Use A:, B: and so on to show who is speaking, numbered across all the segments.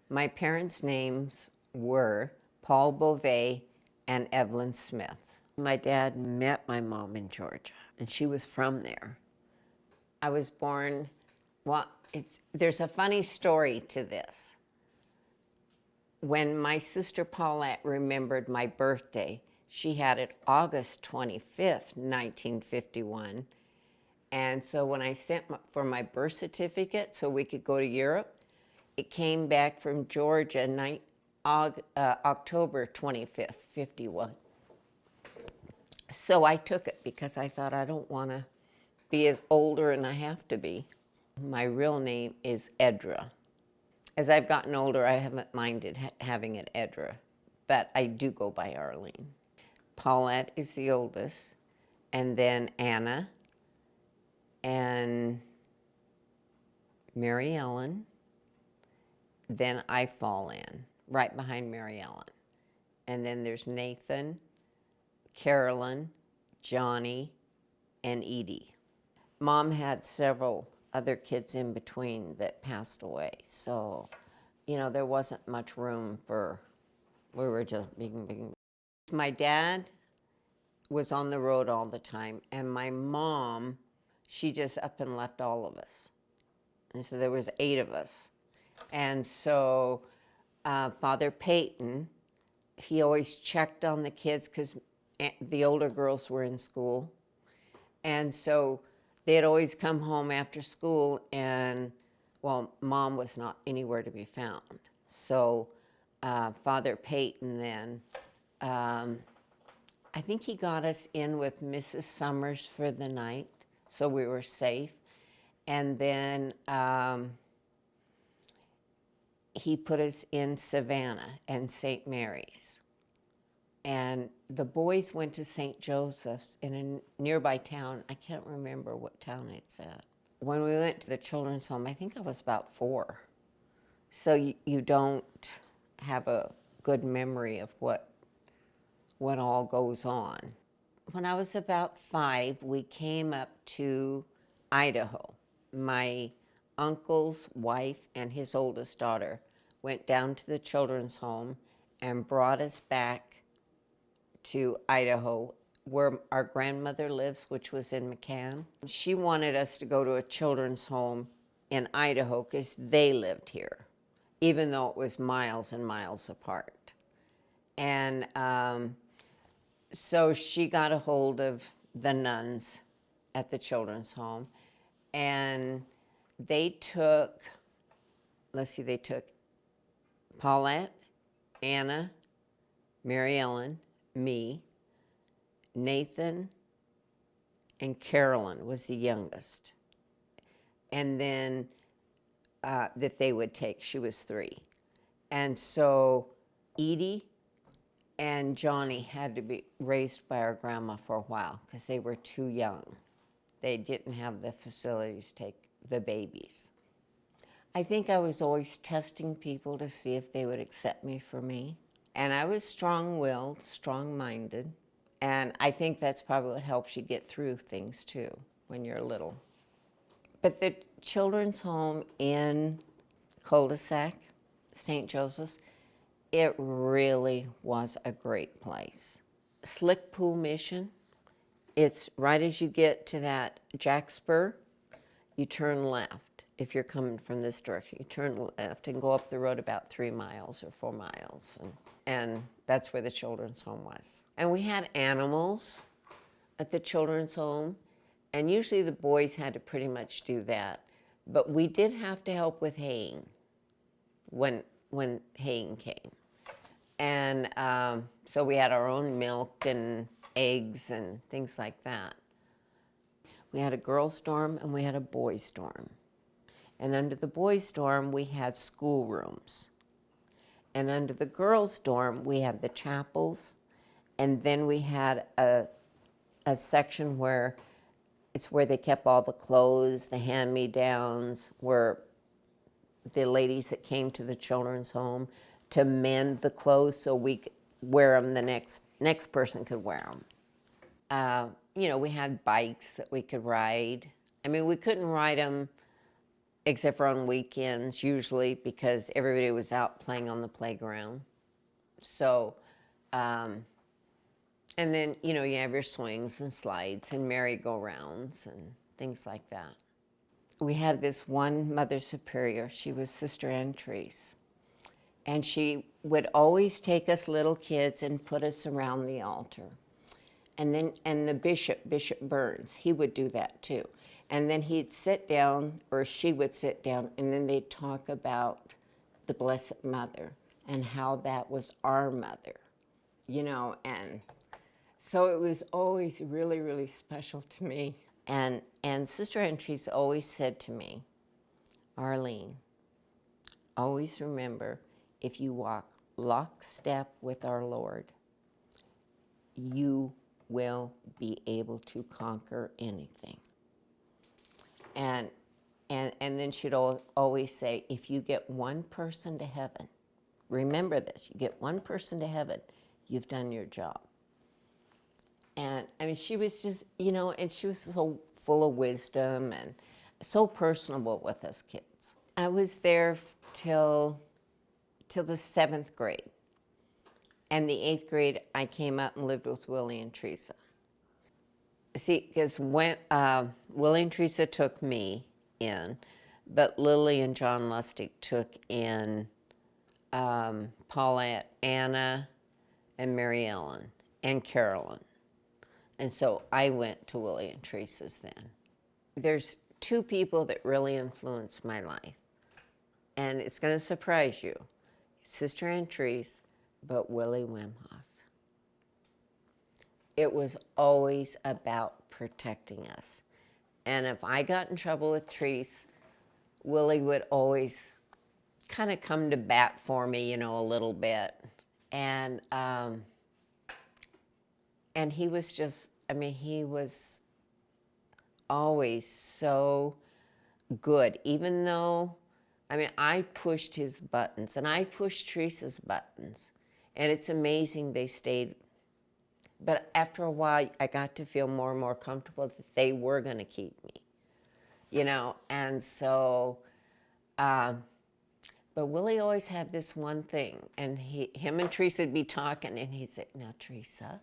A: My parents' names were Paul Beauvais and Evelyn Smith. My dad met my mom in Georgia, and she was from there. I was born, well, there's a funny story to this. When my sister Paulette remembered my birthday, she had it August 25th, 1951. And so when I sent for my birth certificate so we could go to Europe, it came back from Georgia October 25th, 51. So I took it because I thought I don't want to be as older and I have to be. My real name is Edra. As I've gotten older, I haven't minded having it Edra, but I do go by Arlene. Paulette is the oldest, and then Anna, and Mary Ellen. Then I fall in, right behind Mary Ellen. And then there's Nathan, Carolyn, Johnny, and Edie. Mom had several other kids in between that passed away. So, there wasn't much room we were just big. My dad was on the road all the time, and my mom, she just up and left all of us. And so there was 8 of us. And so Father Peyton, he always checked on the kids because the older girls were in school. And so they'd always come home after school and, well, Mom was not anywhere to be found. So Father Peyton then, I think he got us in with Mrs. Summers for the night, so we were safe. And then he put us in Savannah and St. Mary's. And the boys went to St. Joseph's in a nearby town. I can't remember what town it's at. When we went to the children's home, I think I was about 4. So you don't have a good memory of what all goes on. When I was about 5, we came up to Idaho. My uncle's wife and his oldest daughter went down to the children's home and brought us back to Idaho, where our grandmother lives, which was in McCann. She wanted us to go to a children's home in Idaho because they lived here, even though it was miles and miles apart. And so she got a hold of the nuns at the children's home, and they took Paulette, Anna, Mary Ellen, me, Nathan, and Carolyn was the youngest. And then that they would take, she was 3. And so Edie and Johnny had to be raised by our grandma for a while because they were too young. They didn't have the facilities to take the babies. I think I was always testing people to see if they would accept me for me. And I was strong-willed, strong-minded. And I think that's probably what helps you get through things too when you're little. But the children's home in Cul-de-sac, St. Joseph's, it really was a great place. Slick Pool Mission, it's right as you get to that Jack Spur, you turn left. If you're coming from this direction, you turn left and go up the road about 3 miles or 4 miles. And that's where the children's home was. And we had animals at the children's home. And usually the boys had to pretty much do that. But we did have to help with haying when haying came. And so we had our own milk and eggs and things like that. We had a girls' dorm and we had a boys' dorm. And under the boys' dorm, we had schoolrooms. And under the girls' dorm, we had the chapels. And then we had a section where it's where they kept all the clothes, the hand-me-downs, where the ladies that came to the children's home to mend the clothes so we could wear them, the next person could wear them. We had bikes that we could ride. I mean, we couldn't ride them except for on weekends, usually because everybody was out playing on the playground. So, and then, you know, you have your swings and slides and merry-go-rounds and things like that. We had this one Mother Superior. She was Sister Ann Treese. And she would always take us little kids and put us around the altar. And the Bishop Burns, he would do that too. And then he'd sit down, or she would sit down, and then they'd talk about the Blessed Mother and how that was our mother, you know. And so it was always really, really special to me. And Sister Entries always said to me, Arlene, always remember, if you walk lockstep with our Lord, you will be able to conquer anything. And then she'd always say, if you get one person to heaven, remember this, you get one person to heaven, you've done your job. And I mean, she was just, you know, and she was so full of wisdom and so personable with us kids. I was there till the 7th grade. And the 8th grade, I came out and lived with Willie and Teresa. See, because when Willie and Teresa took me in, but Lily and John Lustig took in Paulette, Anna, and Mary Ellen, and Carolyn. And so I went to Willie and Teresa's then. There's 2 people that really influenced my life. And it's going to surprise you. Sister Ann Treese, but Willie Wimhoff. It was always about protecting us. And if I got in trouble with Treese, Willie would always kind of come to bat for me, you know, a little bit. And he was just, I mean, he was always so good, even though, I mean, I pushed his buttons and I pushed Teresa's buttons. And it's amazing they stayed. But after a while, I got to feel more and more comfortable that they were going to keep me, you know. And so, but Willie always had this one thing. And him and Teresa would be talking, and he'd say, now, Teresa,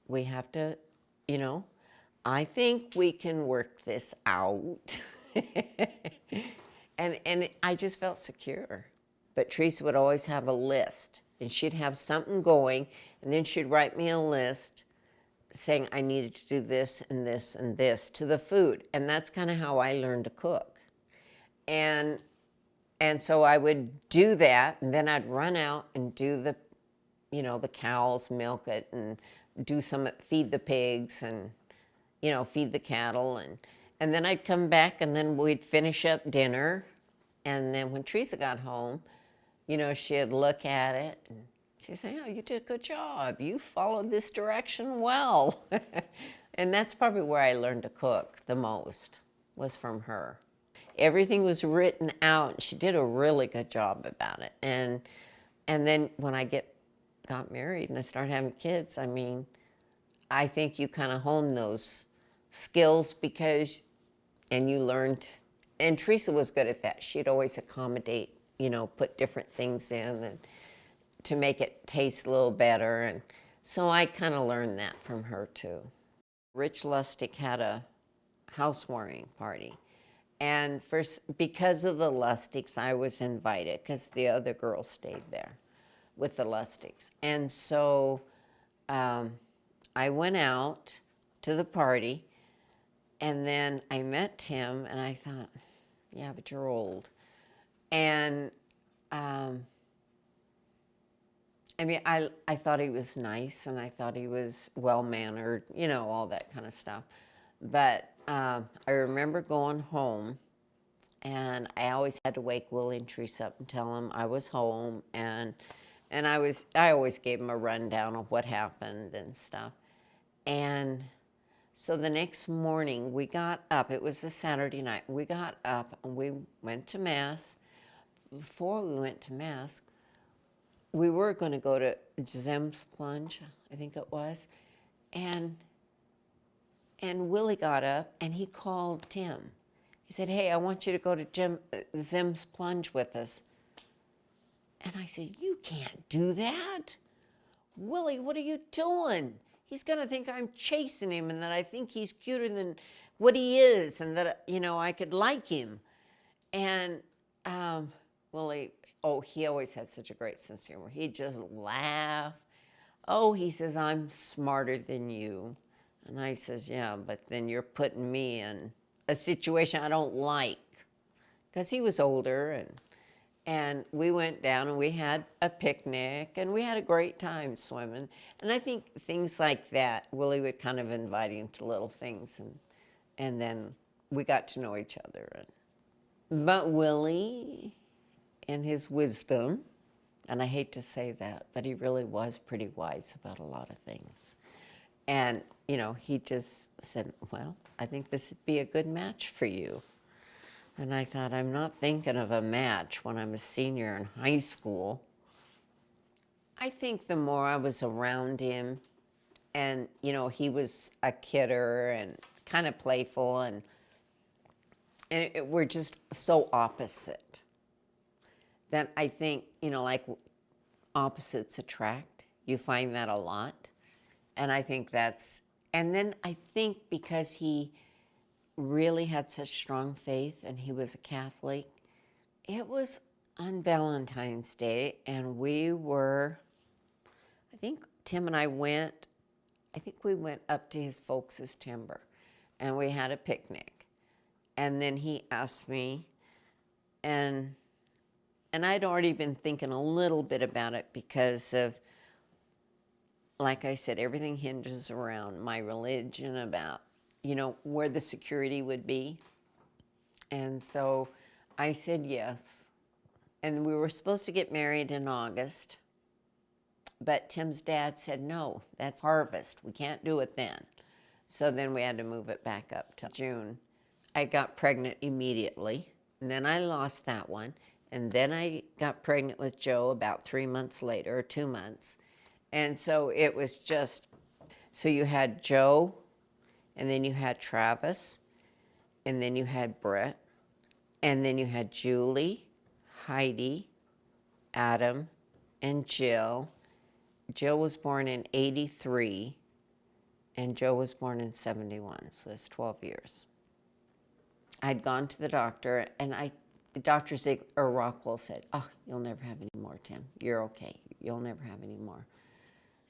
A: we have to, you know, I think we can work this out. and I just felt secure. But Teresa would always have a list, and she'd have something going, and then she'd write me a list saying I needed to do this and this and this to the food. And that's kind of how I learned to cook. And so I would do that, and then I'd run out and do the, you know, the cows, milk it, and do feed the pigs, and, you know, feed the cattle. And then I'd come back, and then we'd finish up dinner. And then when Teresa got home, you know, she'd look at it, and she'd say, oh, you did a good job. You followed this direction well. And that's probably where I learned to cook the most, was from her. Everything was written out. She did a really good job about it. And then when I got married and I started having kids, I mean, I think you kind of hone those skills and you learned, and Teresa was good at that. She'd always accommodate, you know, put different things in and to make it taste a little better. And so I kind of learned that from her too. Rich Lustig had a housewarming party. And because of the Lustigs, I was invited because the other girls stayed there with the Lustigs. And so I went out to the party, and then I met Tim, and I thought, yeah, but you're old. And I mean, I thought he was nice, and I thought he was well-mannered, you know, all that kind of stuff. But I remember going home, and I always had to wake Willie and Teresa up and tell them I was home, and I always gave them a rundown of what happened and stuff. And so the next morning we got up. It was a Saturday night. We got up and we went to Mass. Before we went to Mass, we were going to go to Zem's Plunge, I think it was, and Willie got up and he called Tim. He said, hey, I want you to go to Zim's Plunge with us. And I said, you can't do that. Willie, what are you doing? He's going to think I'm chasing him and that I think he's cuter than what he is and that, I could like him. And Willie, he always had such a great sense of humor. He'd just laugh. Oh, he says, I'm smarter than you. And I says, yeah, but then you're putting me in a situation I don't like. Because he was older, and we went down and we had a picnic and we had a great time swimming. And I think things like that, Willie would kind of invite him to little things, and then we got to know each other. But Willie, in his wisdom, and I hate to say that, but he really was pretty wise about a lot of things. And, he just said, well, I think this would be a good match for you. And I thought, I'm not thinking of a match when I'm a senior in high school. I think the more I was around him, and, he was a kidder and kind of playful, and we're just so opposite that I think, like opposites attract. You find that a lot. And I think and then I think because he really had such strong faith and he was a Catholic, it was on Valentine's Day, and I think Tim and I we went up to his folks' timber, and we had a picnic. And then he asked me, and I'd already been thinking a little bit about it because of, like I said, everything hinges around my religion, about, where the security would be. And so I said yes. And we were supposed to get married in August. But Tim's dad said, no, that's harvest. We can't do it then. So then we had to move it back up to June. I got pregnant immediately. And then I lost that one. And then I got pregnant with Joe about 3 months later, or 2 months. And so it was just, so you had Joe, and then you had Travis, and then you had Brett, and then you had Julie, Heidi, Adam, and Jill. Jill was born in 83, and Joe was born in 71, so that's 12 years. I'd gone to the doctor, and Dr. Rockwell said, oh, you'll never have any more, Tim. You're okay. You'll never have any more.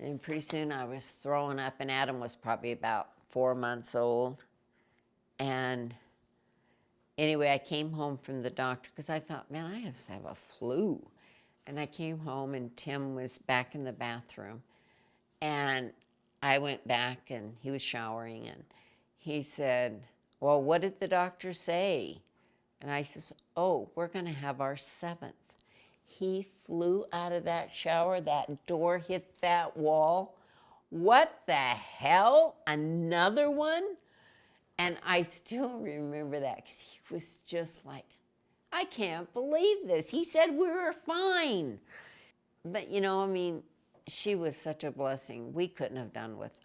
A: And pretty soon I was throwing up, and Adam was probably about 4 months old. And anyway, I came home from the doctor because I thought, man, I have to have a flu. And I came home, and Tim was back in the bathroom. And I went back, and he was showering, and he said, well, what did the doctor say? And I says, oh, we're going to have our 7th. He flew out of that shower. That door hit that wall. What the hell? Another one? And I still remember that because he was just like, I can't believe this. He said we were fine. But, she was such a blessing. We couldn't have done with.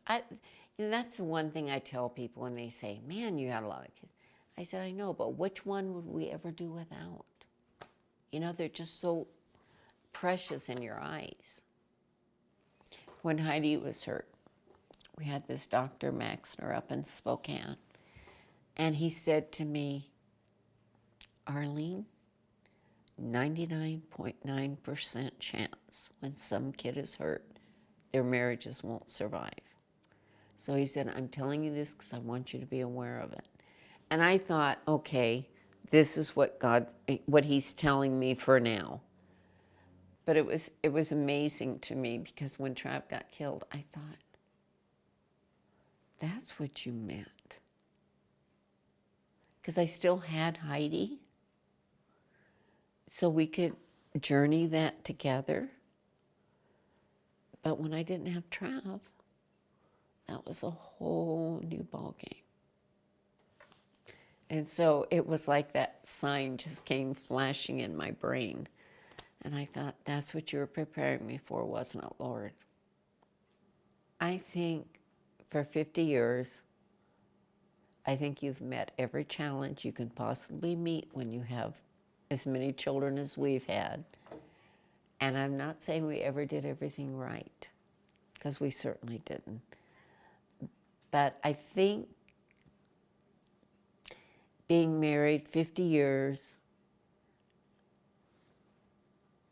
A: That's the one thing I tell people when they say, man, you had a lot of kids. I said, I know, but which one would we ever do without? They're just so precious in your eyes. When Heidi was hurt, we had this Dr. Maxner up in Spokane, and he said to me, Arlene, 99.9% chance when some kid is hurt, their marriages won't survive. So he said, I'm telling you this because I want you to be aware of it. And I thought, okay, this is what he's telling me for now. But it was amazing to me because when Trav got killed, I thought, that's what you meant. Because I still had Heidi, so we could journey that together. But when I didn't have Trav, that was a whole new ballgame. And so it was like that sign just came flashing in my brain. And I thought, that's what you were preparing me for, wasn't it, Lord? I think for 50 years, I think you've met every challenge you can possibly meet when you have as many children as we've had. And I'm not saying we ever did everything right, because we certainly didn't. But I think being married 50 years,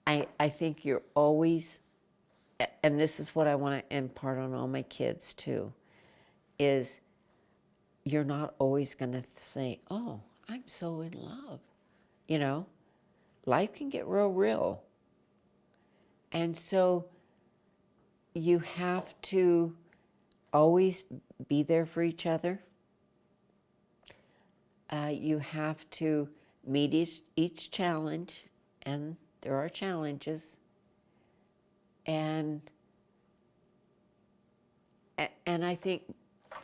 A: I think you're always, and this is what I want to impart on all my kids too, is you're not always going to say, oh, I'm so in love. You know, life can get real. And so you have to always be there for each other. You have to meet each challenge, and there are challenges. And I think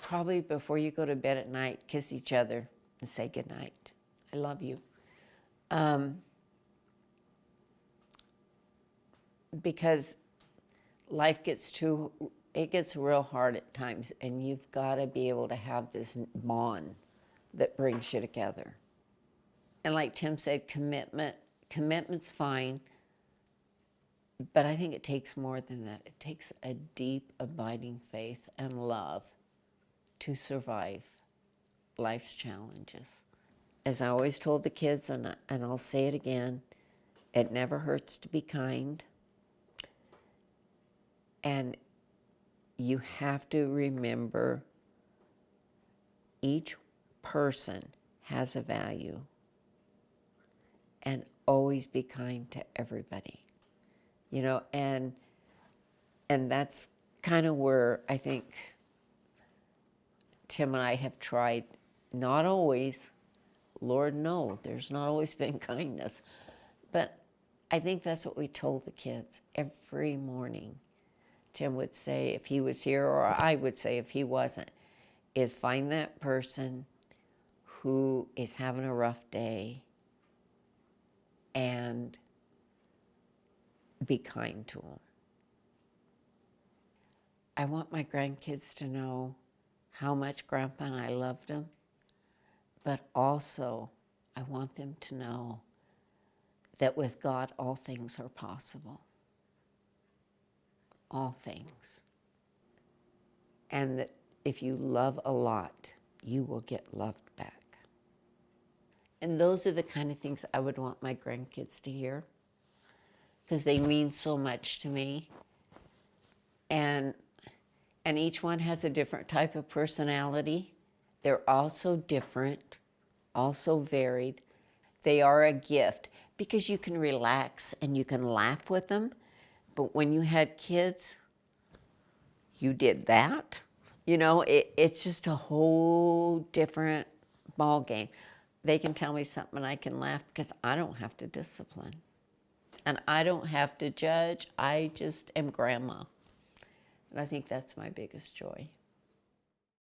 A: probably before you go to bed at night, kiss each other and say goodnight. I love you. Because life gets real hard at times, and you've got to be able to have this bond that brings you together. And like Tim said, commitment's fine, but I think it takes more than that. It takes a deep, abiding faith and love to survive life's challenges. As I always told the kids, and I'll say it again, it never hurts to be kind. And you have to remember each person has a value, and always be kind to everybody. You know, and that's kind of where I think Tim and I have tried, not always, Lord, no, there's not always been kindness, but I think that's what we told the kids every morning. Tim would say if he was here, or I would say if he wasn't, is find that person who is having a rough day and be kind to them. I want my grandkids to know how much Grandpa and I loved them, but also I want them to know that with God all things are possible. All things. And that if you love a lot, you will get loved back. And those are the kind of things I would want my grandkids to hear, because they mean so much to me. And each one has a different type of personality. They're also different, also varied. They are a gift because you can relax and you can laugh with them. But when you had kids, you did that. You know, it's just a whole different ball game. They can tell me something and I can laugh because I don't have to discipline. And I don't have to judge. I just am grandma. And I think that's my biggest joy.